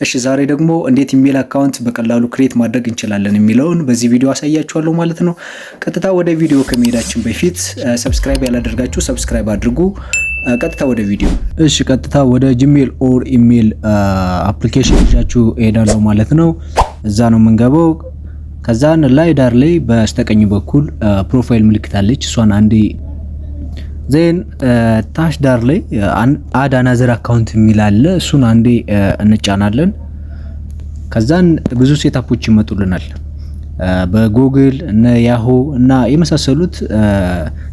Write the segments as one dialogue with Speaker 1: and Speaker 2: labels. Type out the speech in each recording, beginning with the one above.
Speaker 1: እሺ ዛሬ ደግሞ እንዴት ኢሜል አካውንት በቀላሉ ክሬት ማድረግ እንችላለን የሚለውን በዚህ ቪዲዮ አሳያችኋለሁ ማለት ነው። ቀጥታ ወደ ቪዲዮ ከመሄዳችን በፊት ሰብስክራይብ ያላደርጋችሁ ሰብስክራይብ አድርጉ። ቀጥታ ወደ ቪዲዮ። እሺ ቀጥታ ወደ ጂሜል ኦር ኢሜል አፕሊኬሽን ይዛችሁ እሄዳለሁ ማለት ነው። እዛ ነው የምንገባው። ከዛን ላይ ዳር ላይ በስተቀኝ በኩል ፕሮፋይል ምልክት አለች። እሷን አንዴ ዜን ታች ዳር ላይ አድ አናዘር አካውንት የሚል አለ። እሱን አንዴ እንጫናለን። ከዛን ብዙ ሴታፖች ይመጡልናል። በጉግል እና ያሆ እና የመሳሰሉት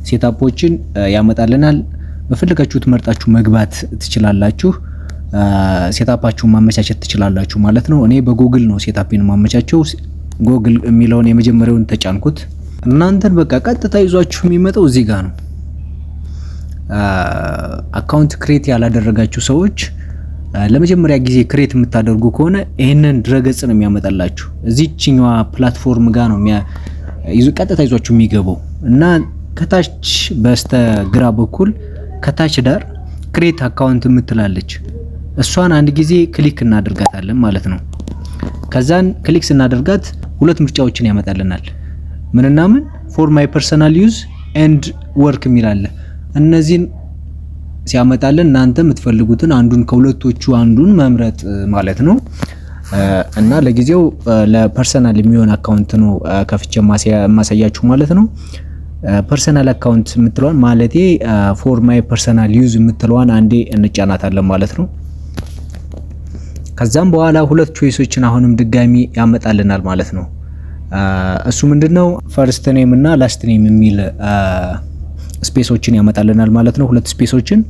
Speaker 1: ሴታፖችን ያመጣልናል። በፈልጋችሁት መርጣችሁ መግባት ትችላላችሁ። ሴታፓችሁን ማመቻቸት ትችላላችሁ ማለት ነው። እኔ በጉግል ነው ሴታፒን ማመቻቸው። ጉግል የሚለውን የመጀመሪያውን ተጫንኩት። እናንተን በቃ ቀጥታ ይዟችሁ የሚመጣው እዚህ ጋር ነው። አካውንት ክሬት ያላደረጋችሁ ሰዎች ለመጀመሪያ ጊዜ ክሬት የምታደርጉ ከሆነ ይሄንን ድረገጽ ነው የሚያመጣላችሁ። እዚህኛዋ ፕላትፎርም ጋር ነው ቀጥታ ይዟችሁ የሚገባው እና ከታች በስተግራ በኩል ከታች ዳር ክሬት አካውንት የምትላለች እሷን አንድ ጊዜ ክሊክ እናደርጋታለን ማለት ነው። ከዛን ክሊክ ስናደርጋት ሁለት ምርጫዎችን ያመጣልናል። ምንና ምን? ፎር ማይ ፐርሰናል ዩዝ ኤንድ ወርክ የሚላል። እነዚህን ሲያመጣልን እናንተ የምትፈልጉትን አንዱን ከሁለቶቹ አንዱን መምረጥ ማለት ነው። እና ለጊዜው ለፐርሰናል የሚሆን አካውንት ነው ከፍቼ ማሳያችሁ ማለት ነው። ፐርሰናል አካውንት የምትለዋን ማለቴ ፎር ማይ ፐርሰናል ዩዝ የምትለዋን አንዴ እንጫናታለን ማለት ነው። ከዛም በኋላ ሁለት ቾይሶችን አሁንም ድጋሚ ያመጣልናል ማለት ነው። እሱ ምንድነው? ፈርስት ኔም እና ላስት ኔም የሚል ስፔሶችን ያመጣልናል ማለት ነው። ሁለት ስፔሶችን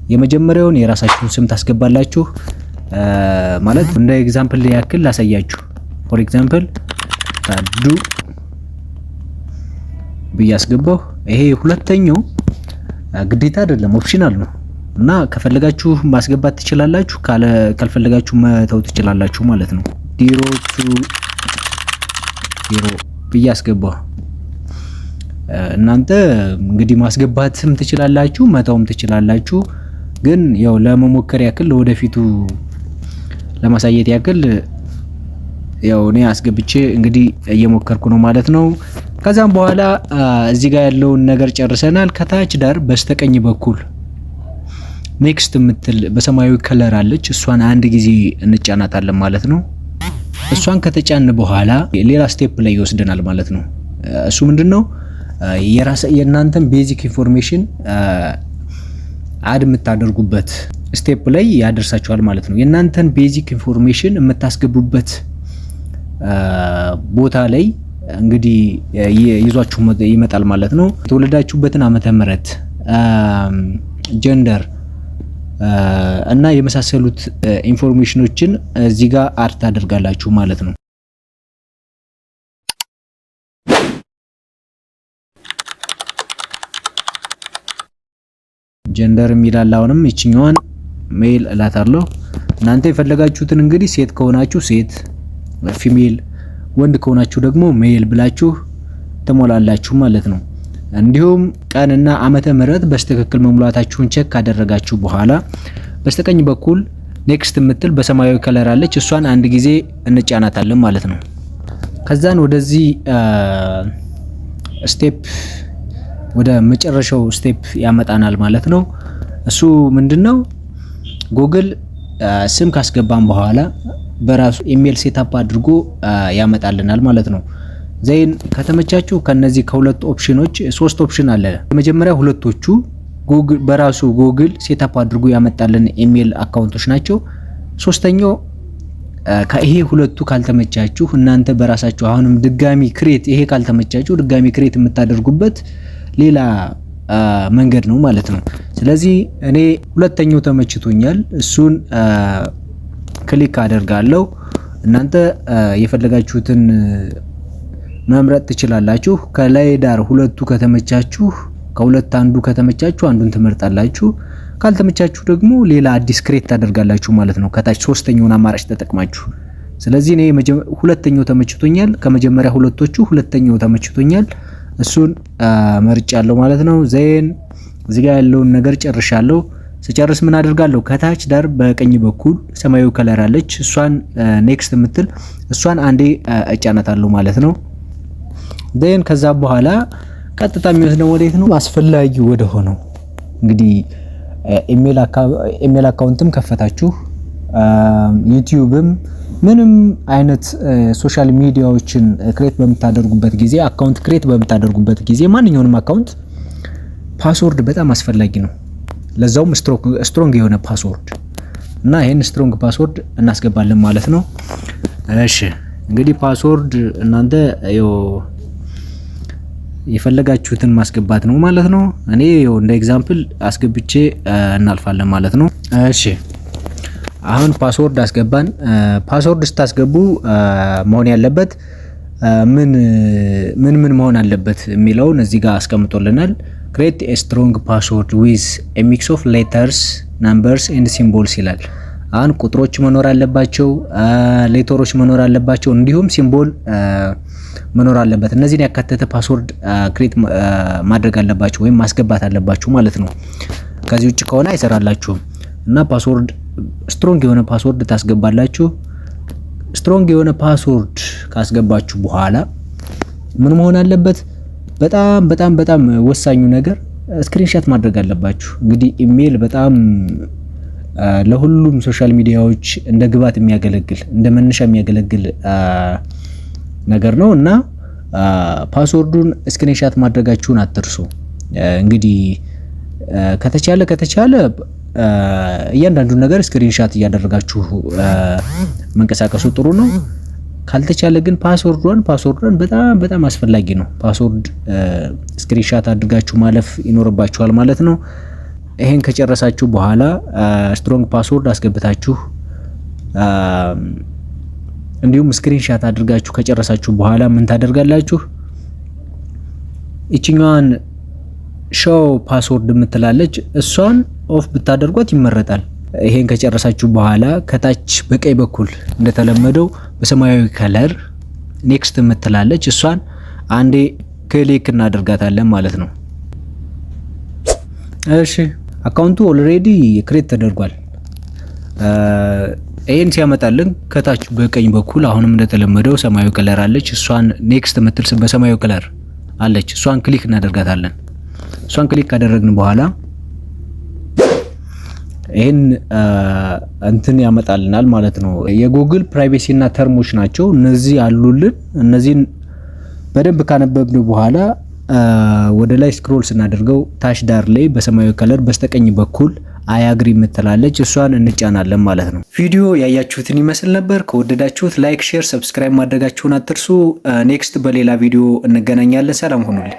Speaker 1: የመጀመሪያውን የራሳችሁን ስም ታስገባላችሁ ማለት እንደ ኤግዛምፕል ያክል ላሳያችሁ። ፎር ኤግዛምፕል ታዱ ብያስገባው። ይሄ ሁለተኛው ግዴታ አይደለም፣ ኦፕሽናል ነው እና ከፈለጋችሁ ማስገባት ትችላላችሁ፣ ካልፈለጋችሁ መተው ትችላላችሁ ማለት ነው። ዲሮ ብያስገባው። እናንተ እንግዲህ ማስገባትም ትችላላችሁ መተውም ትችላላችሁ። ግን ያው ለመሞከር ያክል ወደፊቱ ለማሳየት ያክል ያው እኔ አስገብቼ እንግዲህ እየሞከርኩ ነው ማለት ነው። ከዛም በኋላ እዚህ ጋር ያለውን ነገር ጨርሰናል። ከታች ዳር በስተቀኝ በኩል ኔክስት የምትል በሰማያዊ ከለር አለች። እሷን አንድ ጊዜ እንጫናታለን ማለት ነው። እሷን ከተጫን በኋላ ሌላ ስቴፕ ላይ ይወስደናል ማለት ነው። እሱ ምንድነው? የእናንተን ቤዚክ ኢንፎርሜሽን አድ የምታደርጉበት ስቴፕ ላይ ያደርሳችኋል ማለት ነው። የእናንተን ቤዚክ ኢንፎርሜሽን የምታስገቡበት ቦታ ላይ እንግዲህ ይዟችሁ ይመጣል ማለት ነው። የተወለዳችሁበትን ዓመተ ምህረት፣ ጀንደር እና የመሳሰሉት ኢንፎርሜሽኖችን እዚህ ጋር አድ ታደርጋላችሁ ማለት ነው። ጀንደር የሚላል አሁንም እቺኛዋን ሜል እላታለሁ። እናንተ የፈለጋችሁትን እንግዲህ ሴት ከሆናችሁ ሴት ፊሜል፣ ወንድ ከሆናችሁ ደግሞ ሜል ብላችሁ ትሞላላችሁ ማለት ነው። እንዲሁም ቀንና ዓመተ ምህረት በስተክክል መሙላታችሁን ቼክ ካደረጋችሁ በኋላ በስተቀኝ በኩል ኔክስት የምትል በሰማያዊ ከለር አለች። እሷን አንድ ጊዜ እንጫናታለን ማለት ነው። ከዛን ወደዚህ ስቴፕ ወደ መጨረሻው ስቴፕ ያመጣናል ማለት ነው። እሱ ምንድነው? ጉግል ስም ካስገባን በኋላ በራሱ ኢሜል ሴታፕ አድርጎ ያመጣልናል ማለት ነው። ዘይን ከተመቻችሁ ከነዚህ ከሁለት ኦፕሽኖች ሶስት ኦፕሽን አለ። የመጀመሪያ ሁለቶቹ ጉግል በራሱ ጉግል ሴታፕ አድርጎ ያመጣልን ኢሜል አካውንቶች ናቸው። ሶስተኛው ከይሄ ሁለቱ ካልተመቻችሁ እናንተ በራሳችሁ አሁንም ድጋሚ ክሬት ይሄ ካልተመቻችሁ ድጋሚ ክሬት የምታደርጉበት ሌላ መንገድ ነው ማለት ነው። ስለዚህ እኔ ሁለተኛው ተመችቶኛል። እሱን ክሊክ አደርጋለሁ። እናንተ የፈለጋችሁትን መምረጥ ትችላላችሁ። ከላይ ዳር ሁለቱ ከተመቻችሁ ከሁለት አንዱ ከተመቻችሁ አንዱን ትመርጣላችሁ። ካልተመቻችሁ ደግሞ ሌላ አዲስ ክሬት ታደርጋላችሁ ማለት ነው ከታች ሶስተኛውን አማራጭ ተጠቅማችሁ። ስለዚህ እኔ ሁለተኛው ተመችቶኛል። ከመጀመሪያ ሁለቶቹ ሁለተኛው ተመችቶኛል። እሱን መርጫለሁ ማለት ነው። ዜን እዚህ ጋር ያለውን ነገር ጨርሻለሁ። ስጨርስ ምን አደርጋለሁ? ከታች ዳር በቀኝ በኩል ሰማያዊ ከለር አለች። እሷን ኔክስት የምትል እሷን አንዴ እጫናታለሁ ማለት ነው። ደን ከዛ በኋላ ቀጥታ የሚወስደው ወዴት ነው? አስፈላጊ ወደ ሆነው እንግዲህ ኢሜል አካውንትም ከፈታችሁ ዩቲዩብም ምንም አይነት ሶሻል ሚዲያዎችን ክሬት በምታደርጉበት ጊዜ አካውንት ክሬት በምታደርጉበት ጊዜ ማንኛውንም አካውንት ፓስወርድ በጣም አስፈላጊ ነው። ለዛውም ስትሮንግ የሆነ ፓስወርድ እና ይሄን ስትሮንግ ፓስወርድ እናስገባለን ማለት ነው። እሺ እንግዲህ ፓስወርድ እናንተ የፈለጋችሁትን ማስገባት ነው ማለት ነው። እኔ እንደ ኤግዛምፕል አስገብቼ እናልፋለን ማለት ነው። እሺ አሁን ፓስወርድ አስገባን። ፓስወርድ ስታስገቡ መሆን ያለበት ምን መሆን አለበት የሚለውን እዚህ ጋር አስቀምጦልናል። create a strong password with a mix of letters, numbers and symbols ይላል። አሁን ቁጥሮች መኖር አለባቸው፣ ሌተሮች መኖር አለባቸው፣ እንዲሁም ሲምቦል መኖር አለበት። እነዚህን ያካተተ ፓስወርድ ክሬት ማድረግ አለባችሁ ወይም ማስገባት አለባችሁ ማለት ነው። ከዚህ ውጭ ከሆነ አይሰራላችሁም እና ፓስወርድ ስትሮንግ የሆነ ፓስወርድ ታስገባላችሁ። ስትሮንግ የሆነ ፓስወርድ ካስገባችሁ በኋላ ምን መሆን አለበት? በጣም ወሳኙ ነገር ስክሪንሻት ማድረግ አለባችሁ። እንግዲህ ኢሜል በጣም ለሁሉም ሶሻል ሚዲያዎች እንደ ግብዓት የሚያገለግል እንደ መነሻ የሚያገለግል ነገር ነው እና ፓስወርዱን ስክሪንሻት ማድረጋችሁን አትርሱ። እንግዲህ ከተቻለ እያንዳንዱን ነገር ስክሪንሻት እያደረጋችሁ መንቀሳቀሱ ጥሩ ነው። ካልተቻለ ግን ፓስወርዷን በጣም አስፈላጊ ነው። ፓስወርድ ስክሪንሻት አድርጋችሁ ማለፍ ይኖርባችኋል ማለት ነው። ይሄን ከጨረሳችሁ በኋላ ስትሮንግ ፓስወርድ አስገብታችሁ እንዲሁም ስክሪንሻት አድርጋችሁ ከጨረሳችሁ በኋላ ምን ታደርጋላችሁ? እቺኛዋን ሾው ፓስወርድ የምትላለች እሷን ኦፍ ብታደርጓት ይመረጣል። ይሄን ከጨረሳችሁ በኋላ ከታች በቀኝ በኩል እንደተለመደው በሰማያዊ ከለር ኔክስት የምትላለች እሷን አንዴ ክሊክ እናደርጋታለን ማለት ነው። እሺ አካውንቱ ኦልሬዲ ክሬት ተደርጓል። ይሄን ሲያመጣልን ከታች በቀኝ በኩል አሁንም እንደተለመደው ሰማያዊ ከለር አለች። እሷን ኔክስት የምትል በሰማያዊ ከለር አለች። እሷን ክሊክ እናደርጋታለን። እሷን ክሊክ ካደረግን በኋላ ይሄን እንትን ያመጣልናል ማለት ነው። የጉግል ፕራይቬሲ እና ተርሞች ናቸው እነዚህ አሉልን። እነዚህን በደንብ ካነበብን በኋላ ወደ ላይ ስክሮል ስናደርገው ታች ዳር ላይ በሰማያዊ ከለር በስተቀኝ በኩል አያግሪ የምትላለች እሷን እንጫናለን ማለት ነው። ቪዲዮ ያያችሁትን ይመስል ነበር። ከወደዳችሁት ላይክ፣ ሼር፣ ሰብስክራይብ ማድረጋችሁን አትርሱ። ኔክስት በሌላ ቪዲዮ እንገናኛለን። ሰላም ሁኑልኝ።